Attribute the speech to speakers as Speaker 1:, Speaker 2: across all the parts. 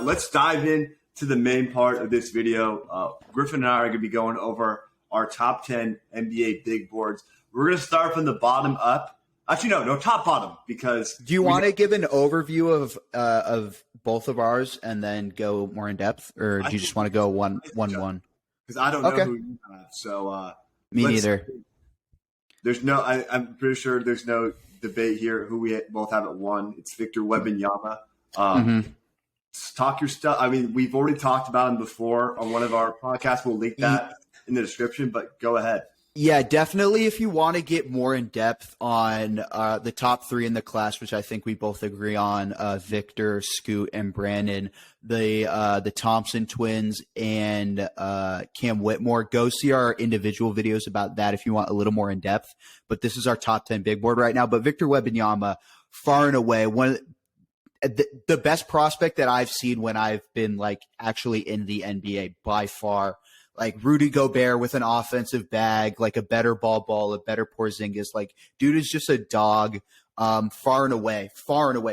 Speaker 1: let's dive in to the main part of this video. Griffin and I are going to be going over our top 10 NBA big boards. We're going to start from the bottom up. Actually, no, top bottom, because
Speaker 2: do you want to give an overview of both of ours and then go more in depth, or do you just want to go one?
Speaker 1: Because I don't know who you have. So
Speaker 2: me neither.
Speaker 1: There's no. I'm pretty sure there's no debate here who we both have at 1. It's Victor Wembanyama. Talk your stuff. I mean, we've already talked about him before on one of our podcasts. We'll link that in the description, but go ahead.
Speaker 2: Yeah, definitely. If you want to get more in depth on the top 3 in the class, which I think we both agree on, Victor, Scoot, and Brandon, the Thompson twins, and Cam Whitmore, go see our individual videos about that if you want a little more in depth. But this is our top 10 big board right now. But Victor Wembanyama, far and away, the best prospect that I've seen when I've been like actually in the NBA by far. Like Rudy Gobert with an offensive bag, like a better ball, a better Porzingis. Like, dude is just a dog. Far and away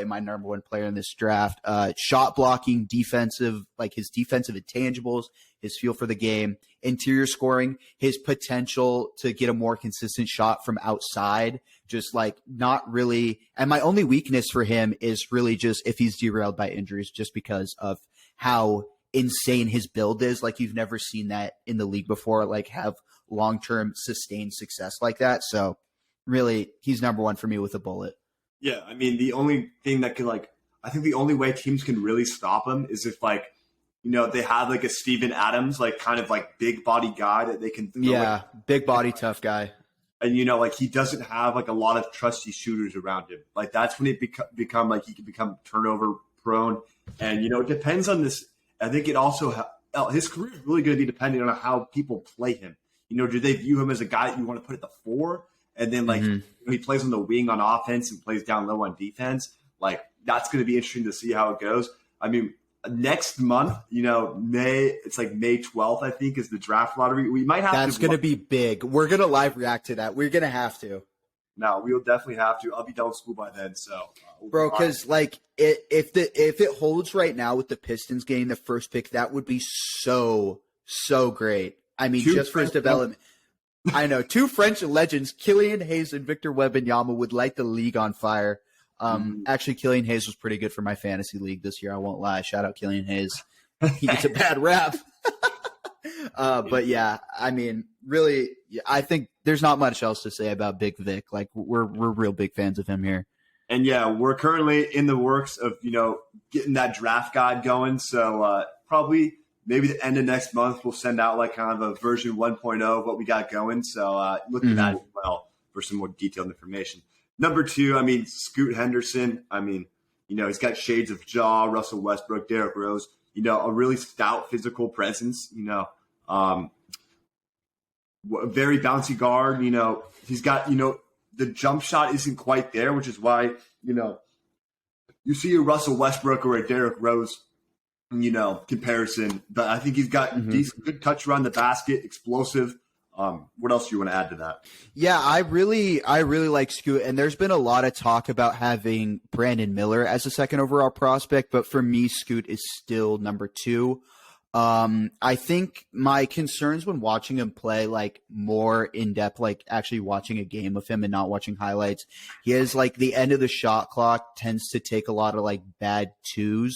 Speaker 2: my number 1 player in this draft. Shot blocking, defensive, like his defensive intangibles, his feel for the game, interior scoring, his potential to get a more consistent shot from outside, just like not really. And my only weakness for him is really just if he's derailed by injuries, just because of how insane his build is. Like, you've never seen that in the league before, like have long-term sustained success like that. So really, he's number 1 for me with a bullet.
Speaker 1: Yeah, I mean, the only thing that can I think the only way teams can really stop him is if they have like a Steven Adams, like kind of like big body guy that they can throw.
Speaker 2: Yeah, big body, tough guy.
Speaker 1: And he doesn't have like a lot of trusty shooters around him. Like, that's when it become like he can become turnover prone. And it depends on this. I think it also his career is really going to be dependent on how people play him. Do they view him as a guy that you want to put at the 4, and then he plays on the wing on offense and plays down low on defense? Like, that's going to be interesting to see how it goes. I mean, next month, it's like May 12th, I think, is the draft lottery. We might have
Speaker 2: That's going to be big. We're going to live react to that. We're going to have to.
Speaker 1: No, we'll definitely have to. I'll be done with school by then, so
Speaker 2: bro. Because if it holds right now with the Pistons getting the first pick, that would be so great. I mean, just for his development. I know 2 French legends, Killian Hayes and Victor Wembanyama, would light the league on fire. Actually, Killian Hayes was pretty good for my fantasy league this year. I won't lie. Shout out Killian Hayes. He gets a bad rap. But yeah, I mean, really, I think there's not much else to say about Big Vic. Like, we're real big fans of him here.
Speaker 1: And yeah, we're currently in the works of, getting that draft guide going. So probably maybe the end of next month, we'll send out like kind of a version 1.0 of what we got going. So look at that as well for some more detailed information. Number 2, I mean, Scoot Henderson. I mean, he's got shades of Ja, Russell Westbrook, Derrick Rose, a really stout physical presence, a very bouncy guard. He's got, the jump shot isn't quite there, which is why, you see a Russell Westbrook or a Derrick Rose, comparison. But I think he's got decent, good touch around the basket, explosive. What else do you want to add to that?
Speaker 2: Yeah, I really like Scoot, and there's been a lot of talk about having Brandon Miller as a 2nd overall prospect, but for me, Scoot is still number 2. I think my concerns when watching him play, like more in depth, like actually watching a game of him and not watching highlights, he has like the end of the shot clock tends to take a lot of like bad 2s.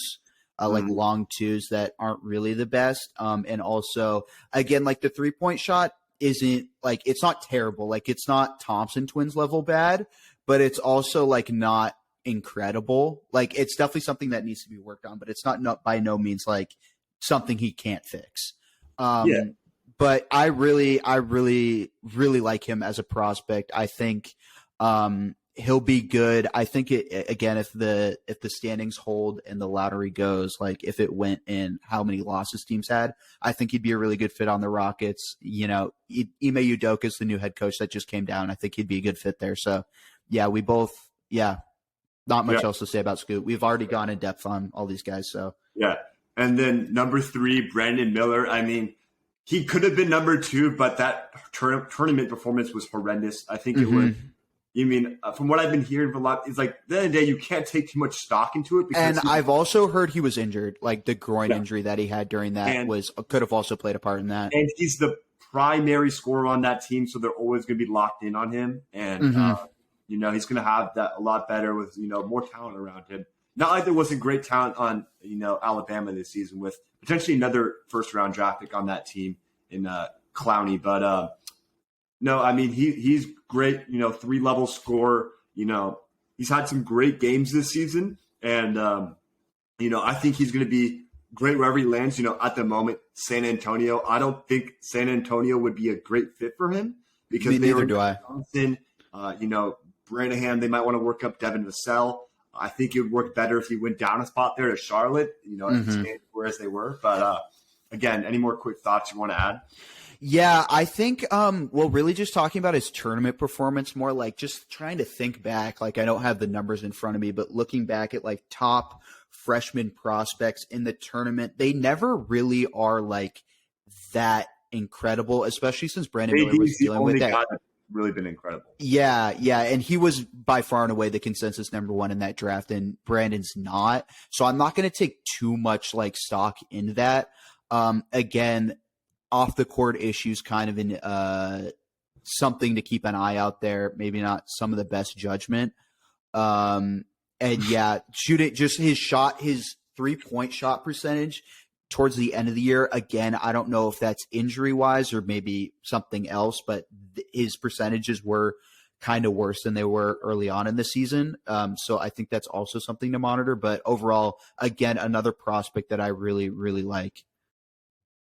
Speaker 2: Like long 2s that aren't really the best. And also, again, like the 3-point shot isn't like, it's not terrible. Like, it's not Thompson twins level bad, but it's also like not incredible. Like, it's definitely something that needs to be worked on, but it's not by no means like something he can't fix. But I really like him as a prospect. I think he'll be good. I think again, if the standings hold and the lottery goes, like if it went in how many losses teams had, I think he'd be a really good fit on the Rockets. Ime Udoka is the new head coach that just came down. I think he'd be a good fit there. So yeah, not much else to say about Scoot. We've already gone in depth on all these guys. So
Speaker 1: yeah. And then number 3, Brandon Miller. I mean, he could have been number 2, but that tournament performance was horrendous. I think it was You mean from what I've been hearing from a lot, it's like at the end of the day, you can't take too much stock into it.
Speaker 2: And I've also heard he was injured, like the groin
Speaker 1: Yeah.
Speaker 2: injury that he had during that
Speaker 1: And-
Speaker 2: could have also played a part in that.
Speaker 1: and he's the primary scorer on that team, so they're always going to be locked in on him. And
Speaker 2: Mhm.
Speaker 1: he's going to have that a lot better with more talent around him. Not like there wasn't great talent on Alabama this season with potentially another first round draft pick on that team in Clowney, but no, I mean he's great. 3-level scorer. He's had some great games this season, and I think he's going to be great wherever he lands. At the moment, San Antonio. I don't think San Antonio would be a great fit for him because
Speaker 2: Neither do I.
Speaker 1: Johnson, Branahan. They might want to work up Devin Vassell. I think it would work better if he went down a spot there to Charlotte. If he stayed whereas they were. But again, any more quick thoughts you want to add?
Speaker 2: Yeah, I think really just talking about his tournament performance more, like just trying to think back, like I don't have the numbers in front of me, but looking back at like top freshman prospects in the tournament, they never really are like that incredible, especially since Brandon Miller was dealing with that.
Speaker 1: Guy that's really been incredible.
Speaker 2: Yeah, and he was by far and away the consensus number one in that draft, and Brandon's not. So I'm not going to take too much like stock into that. Again, off the court issues kind of in something to keep an eye out there. Maybe not some of the best judgment. And yeah, shooting just his 3-point shot percentage towards the end of the year. Again, I don't know if that's injury wise or maybe something else, but his percentages were kind of worse than they were early on in the season. So I think that's also something to monitor. But overall, again, another prospect that I really, really like.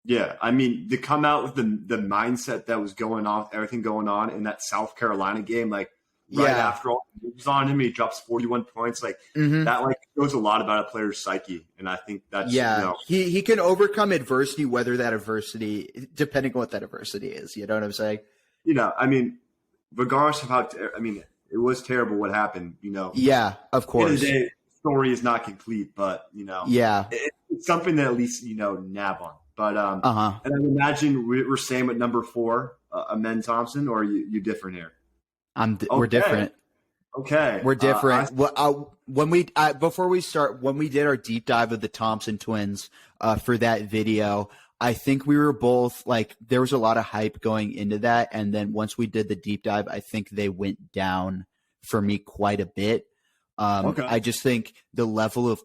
Speaker 1: Yeah, I mean, to come out with the mindset that was going on, everything going on in that South Carolina game, like after all the moves on him, he drops 41 points. Like that, like shows a lot about a player's psyche, and I think that's
Speaker 2: he can overcome adversity, whether that adversity, depending on what that adversity is. You know what I'm saying?
Speaker 1: I mean, regardless of how, it was terrible what happened.
Speaker 2: Yeah, of course.
Speaker 1: At the end of the day, the story is not complete, but it's something that at least nab on. But and I imagine we're same at number 4, Amen Thompson, or you different here?
Speaker 2: We're different.
Speaker 1: Okay,
Speaker 2: we're different. Before we start, when we did our deep dive of the Thompson twins for that video, I think we were both like there was a lot of hype going into that, and then once we did the deep dive, I think they went down for me quite a bit. I just think the level of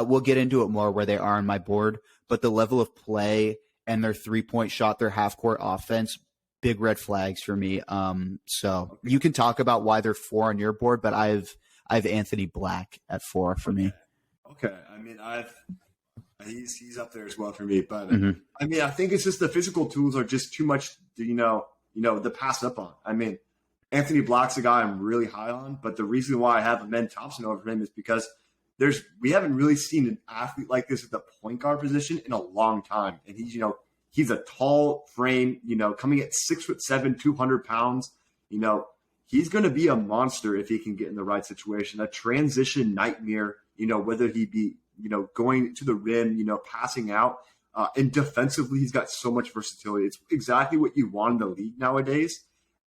Speaker 2: we'll get into it more where they are on my board, but the level of play and their 3-point shot, their half-court offense, big red flags for me. So you can talk about why they're 4 on your board, but I have Anthony Black at 4 for me.
Speaker 1: Okay, I mean he's up there as well for me, but I mean I think it's just the physical tools are just too much to pass up on. I mean Anthony Black's a guy I'm really high on, but the reason why I have Amen Thompson over him is because we haven't really seen an athlete like this at the point guard position in a long time. And he's a tall frame, coming at 6'7", 200 pounds. He's going to be a monster if he can get in the right situation. A transition nightmare, whether he be, going to the rim, passing out. And defensively, he's got so much versatility. It's exactly what you want in the league nowadays.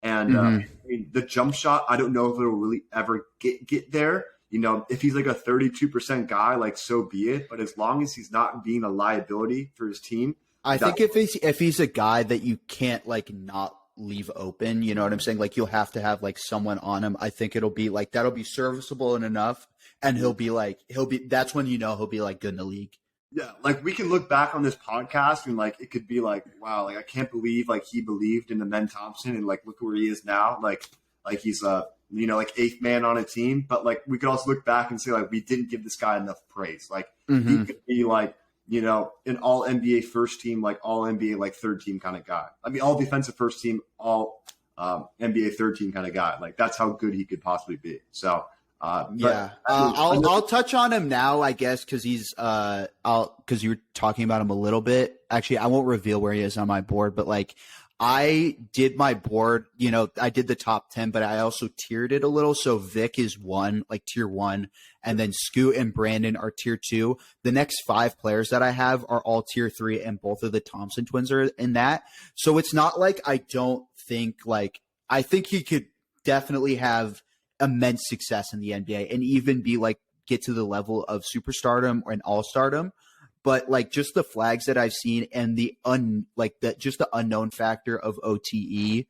Speaker 1: And I mean, the jump shot, I don't know if it'll really ever get there. If he's like a 32% guy, like so be it. But as long as he's not being a liability for his team,
Speaker 2: I think if he's a guy that you can't like not leave open, you know what I'm saying? Like you'll have to have like someone on him. I think it'll be like that'll be serviceable and enough, and he'll be that's when he'll be like good in the league.
Speaker 1: Yeah, like we can look back on this podcast and like it could be like, wow, like I can't believe like he believed in Amen Thompson and like look where he is now. Like he's like 8th man on a team. But like we could also look back and say like we didn't give this guy enough praise. Like he could be like, an all NBA first team, like all NBA like third team kind of guy. I mean all defensive first team, all NBA third team kind of guy. Like that's how good he could possibly be. So
Speaker 2: I'll touch on him now, I guess, because because you were talking about him a little bit. Actually, I won't reveal where he is on my board, but like I did my board, I did the top 10, but I also tiered it a little. So Vic is 1, like tier 1, and then Scoot and Brandon are tier 2. The next 5 players that I have are all tier 3, and both of the Thompson twins are in that. So it's not like I don't think I think he could definitely have immense success in the NBA and even be like get to the level of superstardom or an all-stardom. But like just the flags that I've seen and the just the unknown factor of OTE,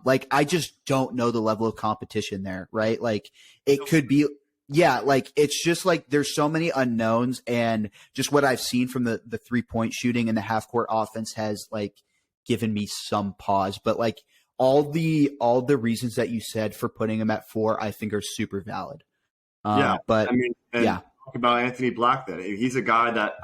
Speaker 2: like I just don't know the level of competition there, right? Like it could be, yeah, like it's just like there's so many unknowns, and just what I've seen from the 3-point shooting and the half court offense has like given me some pause. But like all the reasons that you said for putting him at 4, I think are super valid. But
Speaker 1: I mean,
Speaker 2: yeah.
Speaker 1: Talk about Anthony Black. Then he's a guy that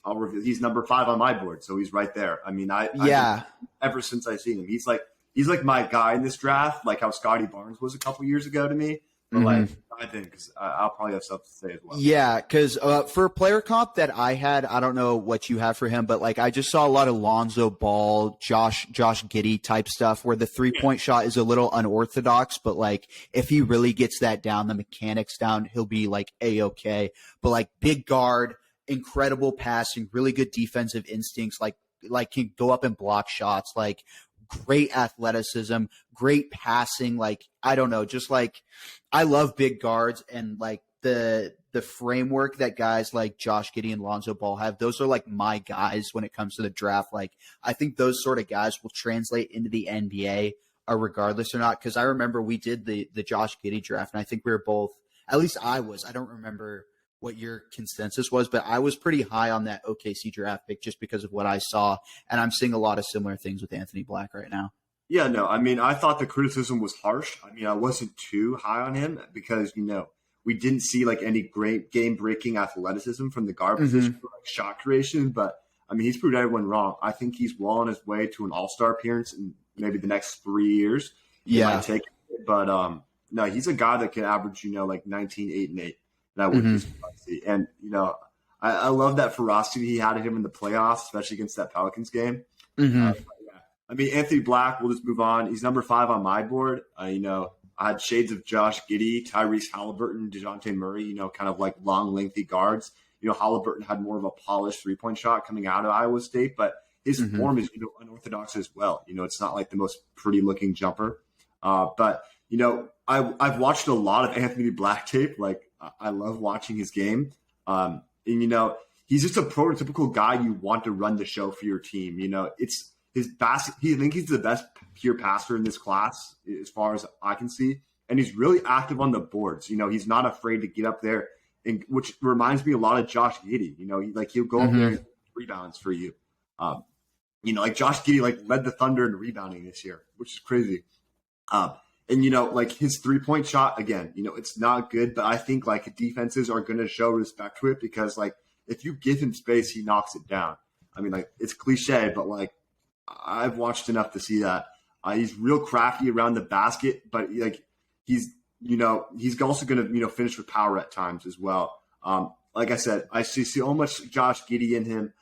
Speaker 1: I'll review. He's number 5 on my board, so he's right there. I mean, ever since I've seen him, he's like my guy in this draft, like how Scotty Barnes was a couple years ago to me. But like I think, because I'll probably have stuff to say as well.
Speaker 2: Yeah, because for a player comp that I had, I don't know what you have for him, but like I just saw a lot of Lonzo Ball, Josh Giddey type stuff where the 3-point shot is a little unorthodox, but like if he really gets that down, the mechanics down, he'll be like A-okay. But like big guard, incredible passing, really good defensive instincts, like can go up and block shots, like great athleticism, great passing. Like, I don't know, just like I love big guards, and like the framework that guys like Josh Giddey and Lonzo Ball have, those are like my guys when it comes to the draft. Like I think those sort of guys will translate into the NBA regardless or not. Cause I remember we did the Josh Giddey draft, and I think we were both, at least I don't remember what your consensus was, but I was pretty high on that OKC draft pick just because of what I saw. And I'm seeing a lot of similar things with Anthony Black right now.
Speaker 1: Yeah, no, I mean, I thought the criticism was harsh. I mean, I wasn't too high on him because, we didn't see like any great game-breaking athleticism from the guard position for like shot creation. But I mean, he's proved everyone wrong. I think he's well on his way to an All-Star appearance in maybe the next 3 years.
Speaker 2: Yeah,
Speaker 1: take it. But no, he's a guy that can average, like 19, 8, and 8. That would be spicy. And I love that ferocity he had in him in the playoffs, especially against that Pelicans game. I mean, Anthony Black, we'll just move on. He's number 5 on my board. I had shades of Josh Giddey, Tyrese Halliburton, DeJounte Murray, kind of like long, lengthy guards. Halliburton had more of a polished 3-point shot coming out of Iowa State, but his form is, unorthodox as well. It's not like the most pretty looking jumper. But I've watched a lot of Anthony Black tape. Like, I love watching his game. And, he's just a prototypical guy you want to run the show for your team. It's his basket. I think he's the best pure passer in this class as far as I can see. And he's really active on the boards. He's not afraid to get up there, and which reminds me a lot of Josh Giddey. He'll go up there and rebounds for you. Like Josh Giddey, like led the Thunder in rebounding this year, which is crazy. And, like his 3-point shot, again, it's not good, but I think like defenses are going to show respect to it because like if you give him space, he knocks it down. I mean, like it's cliche, but like I've watched enough to see that. He's real crafty around the basket, but like he's also going to, finish with power at times as well. Like I said, I see so much Josh Giddey in him.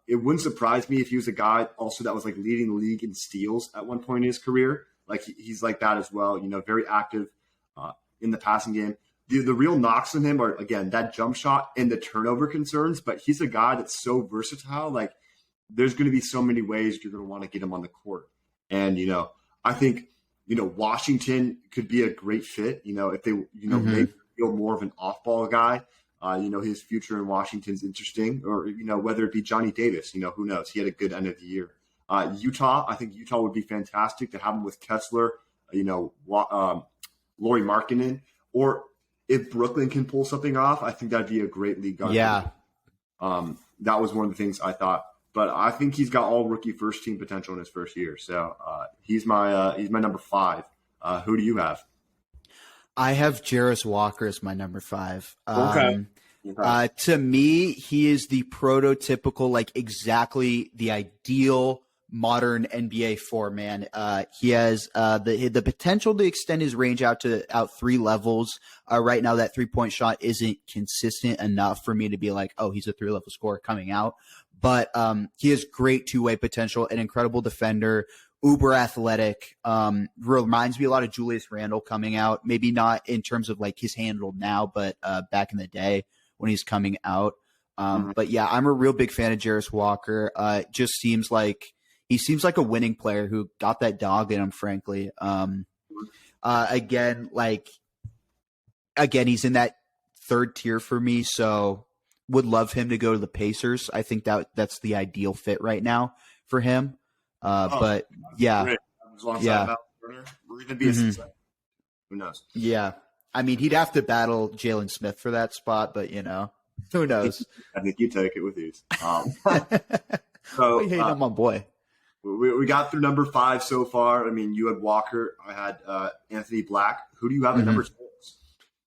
Speaker 1: It wouldn't surprise me if he was a guy also that was like leading the league in steals at one point in his career. Like he's like that as well, very active in the passing game. The real knocks on him are, again, that jump shot and the turnover concerns, but he's a guy that's so versatile. Like there's going to be so many ways you're going to want to get him on the court. And, I think, Washington could be a great fit, if they, make him feel more of an off-ball guy. His future in Washington's interesting, or, whether it be Johnny Davis, who knows? He had a good end of the year. Utah, I think Utah would be fantastic to have him with Kessler, Lauri Markkanen, or if Brooklyn can pull something off, I think that'd be a great league guard.
Speaker 2: Yeah.
Speaker 1: That was one of the things I thought, but I think he's got all rookie first team potential in his first year. So he's my number 5. Who do you have?
Speaker 2: I have Jarris Walker as my number 5.
Speaker 1: Okay.
Speaker 2: To me, he is the prototypical, like exactly the ideal modern NBA 4-man. He has the potential to extend his range out 3 levels. Right now, that 3-point shot isn't consistent enough for me to be like, oh, he's a 3-level scorer coming out. But he has great 2-way potential, an incredible defender, uber athletic. Reminds me a lot of Julius Randle coming out. Maybe not in terms of like his handle now, but back in the day when he's coming out. But yeah, I'm a real big fan of Jarris Walker. Just seems like he seems like a winning player who got that dog in him, frankly. Again, like again, he's in that third tier for me, so would love him to go to the Pacers. I think that's the ideal fit right now for him. But yeah,
Speaker 1: great. Alongside
Speaker 2: yeah.
Speaker 1: Miles Turner, we're going to be a success. Who knows?
Speaker 2: Yeah. I mean, he'd have to battle Jalen Smith for that spot, but who knows?
Speaker 1: I think you take it with ease.
Speaker 2: So we hate him, my boy.
Speaker 1: We got through number 5 so far. I mean, you had Walker. I had Anthony Black. Who do you have at number 6?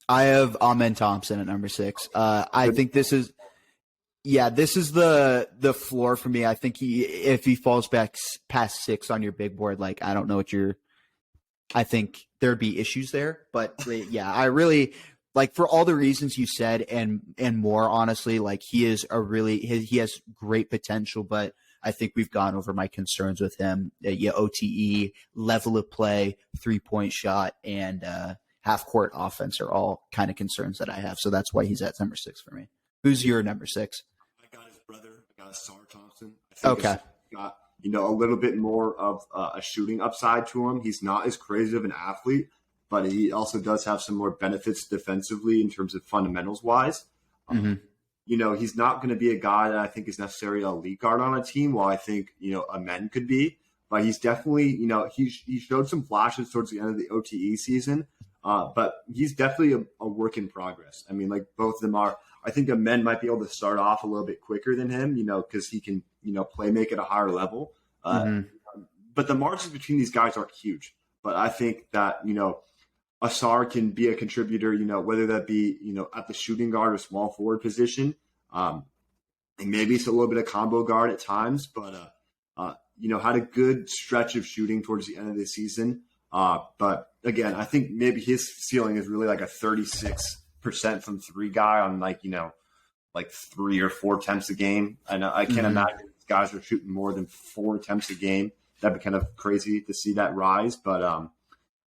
Speaker 2: I have Amen Thompson at number 6. I think this is the floor for me. I think if he falls back past 6 on your big board, like I don't know I think there'd be issues there. But yeah, I really like for all the reasons you said and more. Honestly, like he has great potential, but I think we've gone over my concerns with him. OTE, level of play, 3-point shot, and half court offense are all kind of concerns that I have. So that's why he's at number 6 for me. Who's your number 6?
Speaker 1: I got his brother. I got Asar Thompson.
Speaker 2: Okay.
Speaker 1: Got a little bit more of a shooting upside to him. He's not as crazy of an athlete, but he also does have some more benefits defensively in terms of fundamentals wise. He's not going to be a guy that I think is necessarily a lead guard on a team. While I think Amen could be, but he's definitely he showed some flashes towards the end of the OTE season. But he's definitely a work in progress. I mean, like both of them are. I think Amen might be able to start off a little bit quicker than him, because he can, play make at a higher level. But the margins between these guys aren't huge. But I think that, Asar can be a contributor, whether that be, at the shooting guard or small forward position. And maybe it's a little bit of combo guard at times, but, had a good stretch of shooting towards the end of the season. But again, I think maybe his ceiling is really like a 36% from 3 guy on like 3 or 4 attempts a game. I can't imagine these guys are shooting more than 4 attempts a game. That'd be kind of crazy to see that rise. But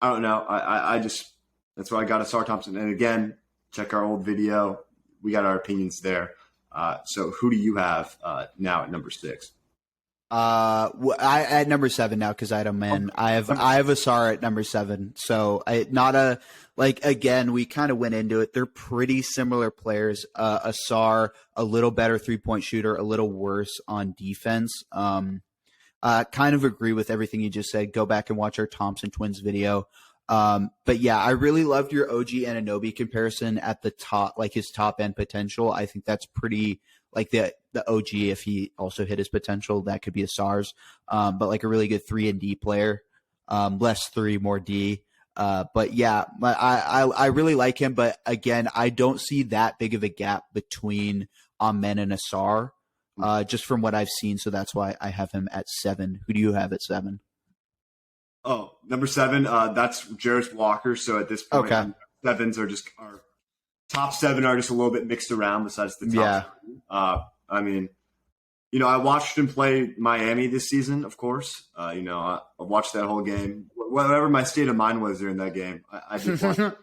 Speaker 1: I don't know. I just that's why I got Asar Thompson. And again, check our old video. We got our opinions there. So who do you have now at number 6?
Speaker 2: I at number 7 now because I had Amen. I have Asar at number 7. So again, we kind of went into it. They're pretty similar players. Asar, a little better 3-point shooter, a little worse on defense. Kind of agree with everything you just said. Go back and watch our Thompson Twins video. But yeah, I really loved your OG Anunoby comparison at the top, like his top end potential. I think that's pretty like the OG. If he also hit his potential, that could be a SARS. But like a really good 3-and-D player, less 3, more D. But yeah, I really like him. But again, I don't see that big of a gap between Amen and Asar, just from what I've seen. So that's why I have him at 7. Who do you have at 7?
Speaker 1: Oh, number 7, that's Jarris Walker. So at this point,
Speaker 2: okay.
Speaker 1: 7s are just our top 7 are just a little bit mixed around besides the top. Yeah. I mean, I watched him play Miami this season, of course. I watched that whole game. Whatever my state of mind was during that game, I did watch it.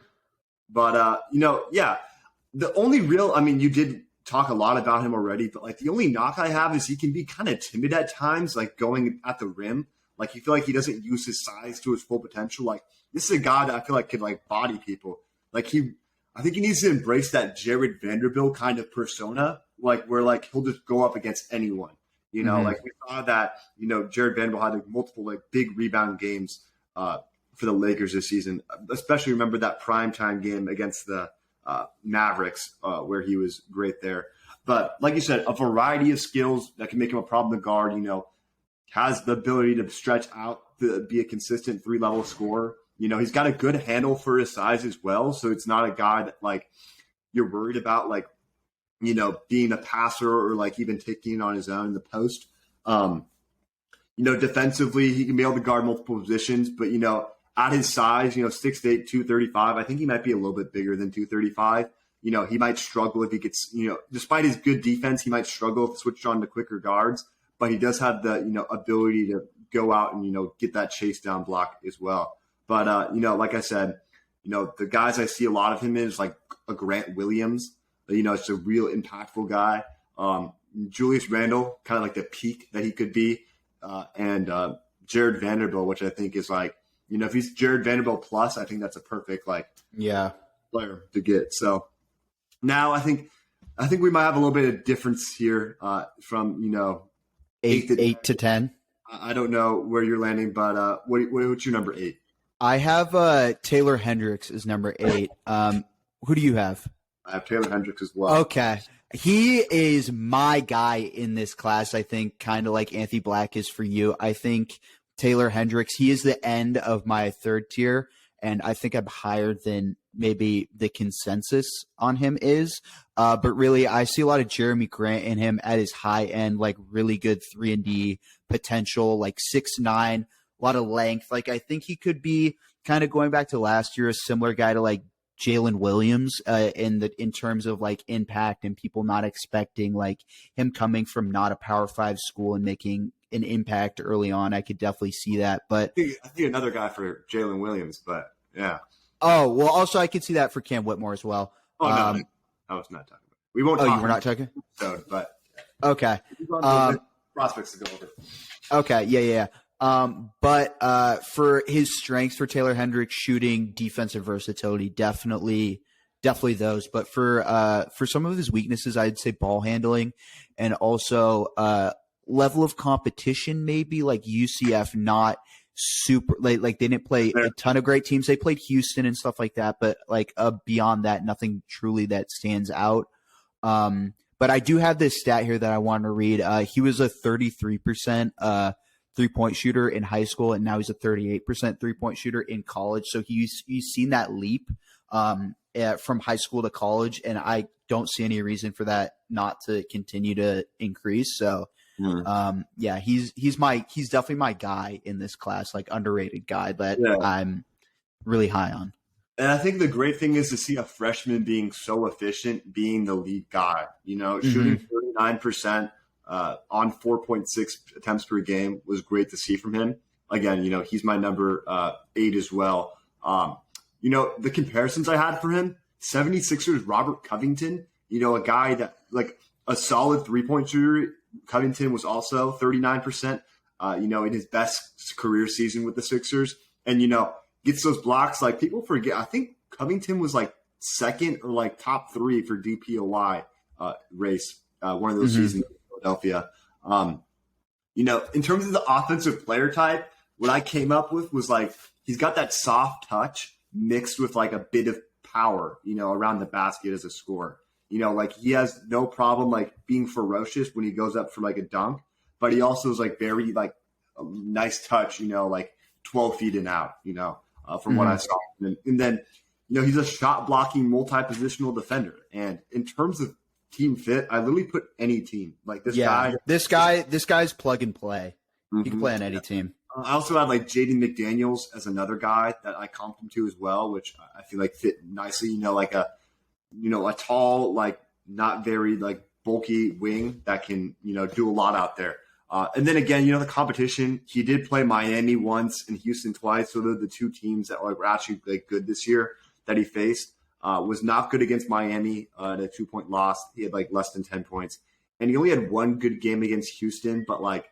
Speaker 1: But, yeah, the only real, you did talk a lot about him already, but like the only knock I have is he can be kind of timid at times, like going at the rim. Like you feel like he doesn't use his size to his full potential. Like this is a guy that I feel like could like body people. Like I think he needs to embrace that Jared Vanderbilt kind of persona, like where like he'll just go up against anyone. Like we saw that, Jared Vanderbilt had like, multiple like big rebound games for the Lakers this season. Especially remember that primetime game against the Mavericks where he was great there. But like you said, a variety of skills that can make him a problem to guard, has the ability to stretch out to be a consistent 3-level scorer. He's got a good handle for his size as well. So it's not a guy that like you're worried about like, being a passer or like even taking on his own in the post. Defensively, he can be able to guard multiple positions, but, at his size, 6'8", 235, I think he might be a little bit bigger than 235. He might struggle if he gets, despite his good defense, he might struggle if switched on to quicker guards. But he does have the, ability to go out and, get that chase down block as well. But, like I said, the guys I see a lot of him is like a Grant Williams. It's a real impactful guy. Julius Randle, kind of like the peak that he could be. And Jared Vanderbilt, which I think is like, if he's Jared Vanderbilt plus, I think that's a perfect, like,
Speaker 2: yeah,
Speaker 1: player to get. So now I think we might have a little bit of difference here from
Speaker 2: 8 to 10.
Speaker 1: I don't know where you're landing, but what's your number 8?
Speaker 2: I have Taylor Hendricks as number 8. Who do you have?
Speaker 1: I have Taylor Hendricks as well.
Speaker 2: Okay. He is my guy in this class, I think, kind of like Anthony Black is for you. I think Taylor Hendricks, he is the end of my third tier, and I think I'm higher than maybe the consensus on him is. But really, I see a lot of Jeremy Grant in him at his high end, like really good 3-and-D potential, like 6'9", a lot of length. Like I think he could be kind of going back to last year, a similar guy to like Jalen Williams in terms of like impact and people not expecting like him coming from not a Power 5 school and making an impact early on. I could definitely see that. But
Speaker 1: I think another guy for Jalen Williams, but yeah.
Speaker 2: Oh, well, also I could see that for Cam Whitmore as well.
Speaker 1: Oh, no, I was not talking about. We won't talk.
Speaker 2: Oh, you were not talking?
Speaker 1: But
Speaker 2: okay.
Speaker 1: Prospects to go over.
Speaker 2: Okay, yeah. But for his strengths, for Taylor Hendricks, shooting, defensive versatility, definitely those. But for some of his weaknesses, I'd say ball handling and also level of competition, maybe like UCF, not super like they didn't play a ton of great teams. They played Houston and stuff like that, but like beyond that, nothing truly that stands out. But I do have this stat here that I want to read. He was a 33% 3-point shooter in high school, and now he's a 38% 3-point shooter in college. So he's seen that leap from high school to college, and I don't see any reason for that not to continue to increase. So yeah, he's definitely my guy in this class, like underrated guy that I'm really high on.
Speaker 1: And I think the great thing is to see a freshman being so efficient, being the lead guy, shooting 39% on 4.6 attempts per game was great to see from him. Again, he's my number 8 as well. The comparisons I had for him, 76ers Robert Covington, a guy that like a solid 3-point shooter. Covington was also 39%, in his best career season with the Sixers. And, gets those blocks. Like people forget, I think Covington was like second or like top 3 for DPOY race, one of those seasons in Philadelphia. In terms of the offensive player type, what I came up with was like, he's got that soft touch mixed with like a bit of power, around the basket as a scorer. Like he has no problem like being ferocious when he goes up for like a dunk, but he also is like very like a nice touch, like 12 feet and out, from what I saw. And then, he's a shot blocking multi-positional defender. And in terms of team fit, I literally put any team like this guy.
Speaker 2: This guy's plug and play. He can play on any team.
Speaker 1: I also had like Jaden McDaniels as another guy that I comped him to as well, which I feel like fit nicely, like a tall, like not very like bulky wing that can, do a lot out there. And then again, the competition, he did play Miami once and Houston twice. So they're the two teams that were actually like good this year that he faced. Was not good against Miami at a 2-point loss. He had like less than 10 points. And he only had one good game against Houston, but like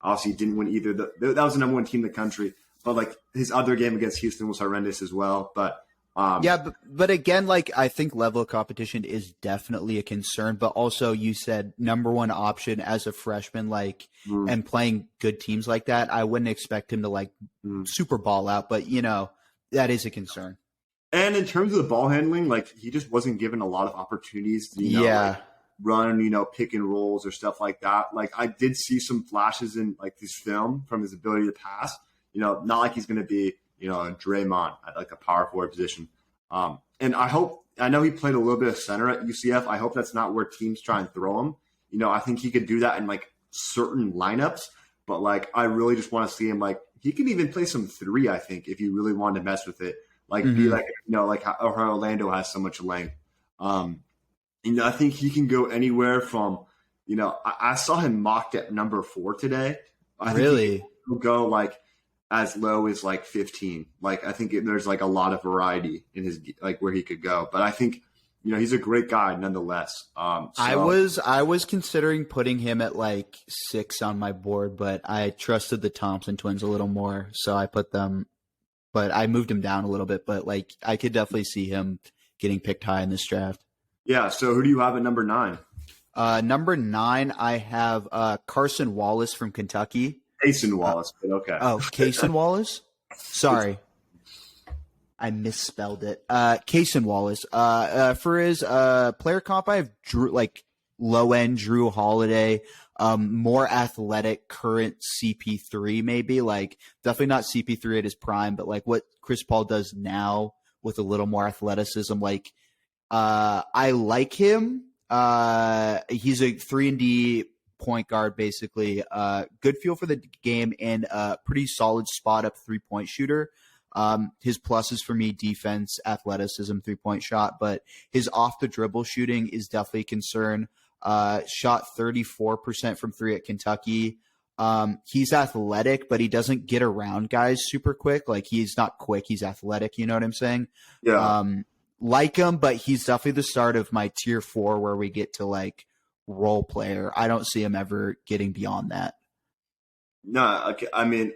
Speaker 1: obviously didn't win either. That was the number 1 team in the country. But like his other game against Houston was horrendous as well. But
Speaker 2: but again, like I think level of competition is definitely a concern, but also you said number 1 option as a freshman, like and playing good teams like that. I wouldn't expect him to like super ball out, but that is a concern.
Speaker 1: And in terms of the ball handling, like he just wasn't given a lot of opportunities to like, run, pick and rolls or stuff like that. Like I did see some flashes in like his film from his ability to pass. Not like he's going to be a Draymond at like a power forward position. And I know he played a little bit of center at UCF. I hope that's not where teams try and throw him. I think he could do that in like certain lineups, but like, I really just want to see him, like he can even play some 3, I think, if you really wanted to mess with it, like be like, like how Orlando has so much length. I think he can go anywhere from, I saw him mocked at number 4 today. I think he can go like as low as like 15. Like I think there's like a lot of variety in his like where he could go, but I think he's a great guy nonetheless.
Speaker 2: I was considering putting him at like 6 on my board, but I trusted the Thompson twins a little more, so I put them. But I moved him down a little bit. But like I could definitely see him getting picked high in this draft.
Speaker 1: Yeah. So who do you have at number 9?
Speaker 2: Number 9, I have Carson Wallace from Kentucky.
Speaker 1: Cason Wallace, but okay.
Speaker 2: Oh, Cason Wallace? Sorry. I misspelled it. Cason Wallace. For his player comp, I have low end Drew Holiday, more athletic current CP3 maybe. Like definitely not CP3 at his prime, but like what Chris Paul does now with a little more athleticism. Like I like him. He's a 3-and-D point guard, basically. Good feel for the game and pretty solid spot up 3-point shooter. His pluses for me: defense, athleticism, 3-point shot, but his off the dribble shooting is definitely a concern. Shot 34% from 3 at Kentucky. He's athletic, but he doesn't get around guys super quick. Like he's not quick, he's athletic. You know what I'm saying?
Speaker 1: Yeah.
Speaker 2: Like him, but he's definitely the start of my tier 4 where we get to like role player. I don't see him ever getting beyond that.
Speaker 1: No, okay. I mean,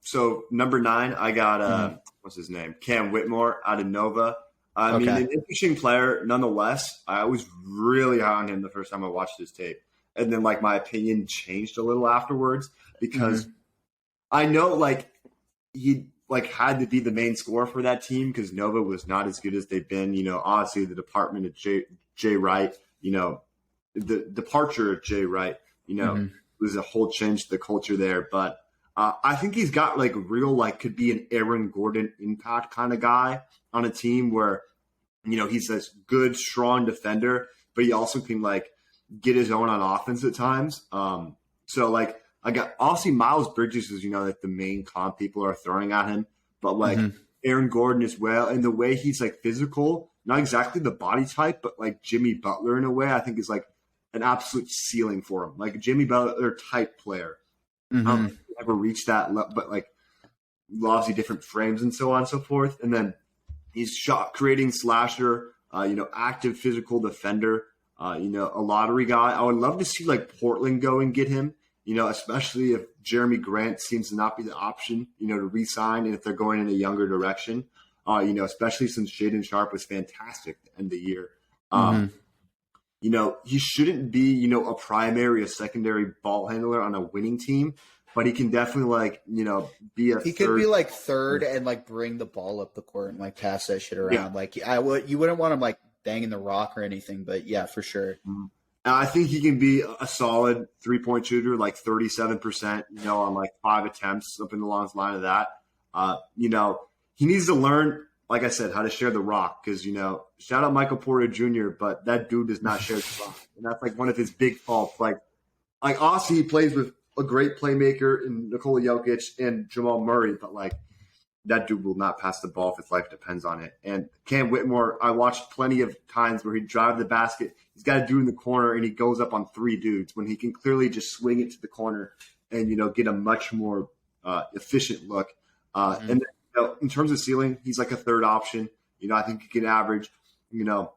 Speaker 1: so number 9, I got what's his name? Cam Whitmore out of Nova. I mean, an interesting player nonetheless. I was really high on him the first time I watched his tape. And then like my opinion changed a little afterwards because I know like he like had to be the main scorer for that team because Nova was not as good as they've been. You know, obviously the department of Jay Wright, you know, the departure of Jay Wright, you know, was a whole change to the culture there. But I think he's got like real, like could be an Aaron Gordon impact kind of guy on a team where, you know, he's this good, strong defender, but he also can like get his own on offense at times. So like I got obviously Miles Bridges is, you know, like the main comp people are throwing at him, but like Aaron Gordon as well. And the way he's like physical, not exactly the body type, but like Jimmy Butler in a way, I think is like an absolute ceiling for him. Like a Jimmy Butler type player. Never reached that, but like obviously different frames and so on and so forth. And then he's shot creating slasher, you know, active physical defender, you know, a lottery guy. I would love to see like Portland go and get him, you know, especially if Jeremy Grant seems to not be the option, you know, to re-sign and if they're going in a younger direction, you know, especially since Shaedon Sharpe was fantastic at the end of the year. You know, he shouldn't be, you know, a primary, a secondary ball handler on a winning team, but he can definitely like, you know, be a
Speaker 2: could be like third and like bring the ball up the court and like pass that shit around. Yeah. Like you wouldn't want him like banging the rock or anything, but yeah, for sure.
Speaker 1: I think he can be a solid 3-point shooter, like 37%, you know, on like 5 attempts, something along the line of that. You know, he needs to learn, like I said, how to share the rock because, you know, shout out Michael Porter Jr., but that dude does not share the rock. And that's like one of his big faults. Like Aussie, he plays with a great playmaker in Nikola Jokic and Jamal Murray, but like that dude will not pass the ball if his life depends on it. And Cam Whitmore, I watched plenty of times where he'd drive the basket. He's got a dude in the corner and he goes up on 3 dudes when he can clearly just swing it to the corner and, you know, get a much more efficient look. And then, you know, in terms of ceiling, he's like a third option. You know, I think he can average, you know,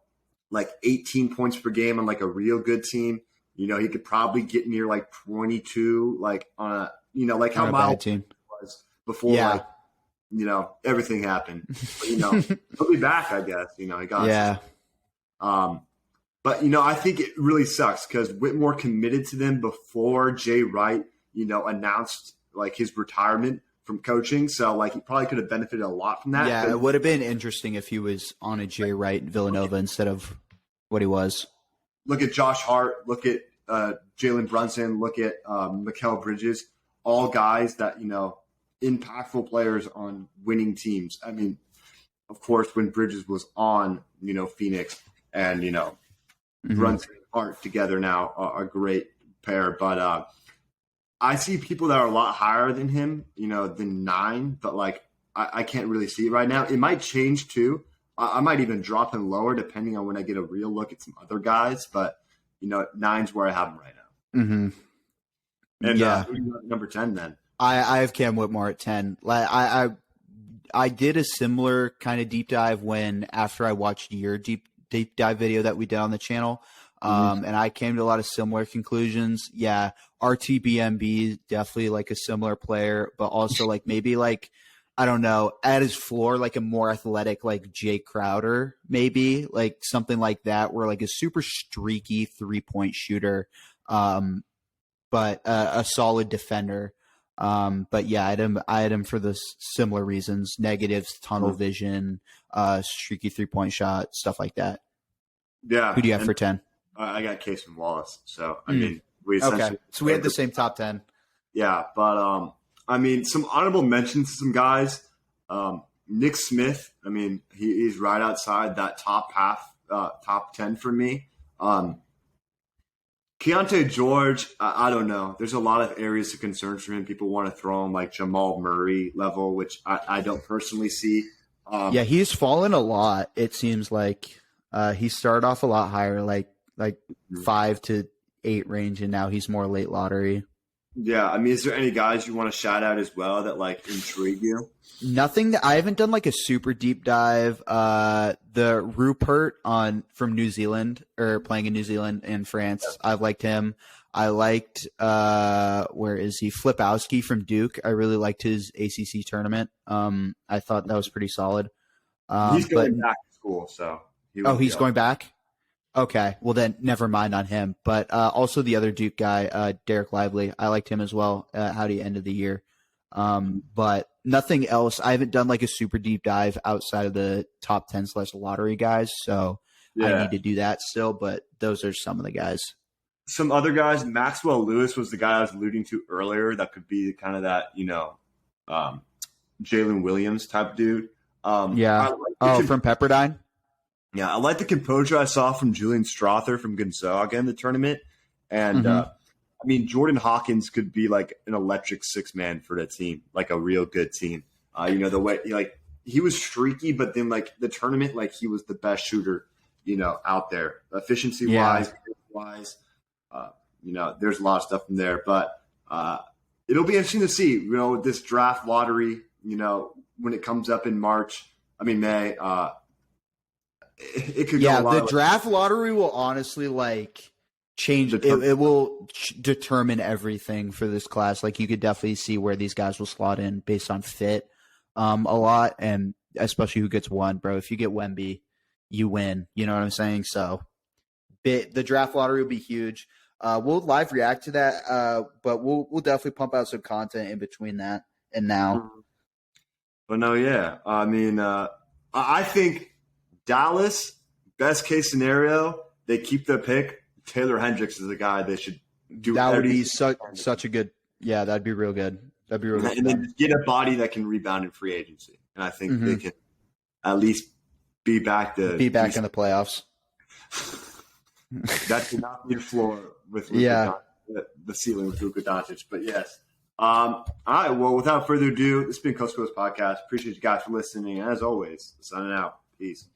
Speaker 1: like 18 points per game on like a real good team. You know, he could probably get near like 22, like on a, you know, like how Miles was before, like, you know, everything happened. But, you know, he'll be back, I guess. You know, he got but, you know, I think it really sucks because Whitmore committed to them before Jay Wright, you know, announced like his retirement from coaching. So, like, he probably could have benefited a lot from that.
Speaker 2: Yeah, it would have been interesting if he was on a Jay Wright in Villanova instead of what he was.
Speaker 1: Look at Josh Hart. Look at Jalen Brunson. Look at Mikal Bridges. All guys that, you know, impactful players on winning teams. I mean, of course, when Bridges was on, you know, Phoenix and, you know, Brunson and Hart together now are a great pair. But I see people that are a lot higher than him, you know, than 9. But, like, I can't really see it right now. It might change, too. I might even drop him lower depending on when I get a real look at some other guys. But, you know, 9's where I have him right now. And who do you have at number 10 then?
Speaker 2: I have Cam Whitmore at 10. I did a similar kind of deep dive after I watched your deep dive video that we did on the channel. And I came to a lot of similar conclusions. Yeah, RTBMB definitely like a similar player, but also like maybe like I don't know, at his floor, like a more athletic, like Jay Crowder, maybe like something like that, where like a super streaky 3-point shooter, but a solid defender. But yeah, I had him for the similar reasons: negatives, tunnel vision, streaky 3-point shot, stuff like that.
Speaker 1: Yeah.
Speaker 2: Who do you have for 10?
Speaker 1: I got Casey Wallace. So I mean, we
Speaker 2: Okay, so we had the same top 10.
Speaker 1: Yeah, but I mean, some honorable mentions to some guys. Nick Smith. I mean, he's right outside that top half, top 10 for me. Keontae George, I don't know. There's a lot of areas of concern for him. People want to throw him like Jamal Murray level, which I don't personally see.
Speaker 2: Yeah, he's fallen a lot. It seems like he started off a lot higher, like 5 to 8 range, and now he's more late lottery.
Speaker 1: Yeah, I mean, is there any guys you want to shout out as well that like intrigue you?
Speaker 2: Nothing that I haven't done like a super deep dive. The Rupert from New Zealand, or playing in New Zealand and France. I've liked him. I liked where is he? Flipowski from Duke. I really liked his ACC tournament. I thought that was pretty solid.
Speaker 1: He's going back to school, so
Speaker 2: he's going back. Okay, well then never mind on him. But also the other Duke guy, Derek Lively, I liked him as well. How he ended the year. But nothing else. I haven't done like a super deep dive outside of the top 10/lottery guys, so I need to do that still. But those are some of the guys.
Speaker 1: Some other guys, Maxwell Lewis was the guy I was alluding to earlier. That could be kind of that, Jalen Williams type dude.
Speaker 2: From Pepperdine.
Speaker 1: Yeah, I like the composure I saw from Julian Strother from Gonzaga in the tournament. And, I mean, Jordan Hawkins could be like an electric 6-man for the team, like a real good team. The way he was streaky, but then like the tournament, like he was the best shooter, out there. Efficiency wise, there's a lot of stuff in there. But it'll be interesting to see, this draft lottery, when it comes up in May. It could go a lot.
Speaker 2: The draft lottery will honestly change. It will determine everything for this class. Like you could definitely see where these guys will slot in based on fit, a lot, and especially who gets one, bro. If you get Wemby, you win. You know what I'm saying? So, the draft lottery will be huge. We'll live react to that, but we'll definitely pump out some content in between that and now.
Speaker 1: But no, yeah. I mean, I think Dallas, best case scenario, they keep their pick. Taylor Hendricks is the guy they should do.
Speaker 2: That would be such a good. Yeah, that'd be real good. That'd be real good.
Speaker 1: And then get a body that can rebound in free agency, and I think they can at least be back in the
Speaker 2: playoffs.
Speaker 1: That should not be the floor with the ceiling with Luka Doncic. But yes. All right. Well, without further ado, this has been Coast to Coast Podcast. Appreciate you guys for listening. And as always, signing out. Peace.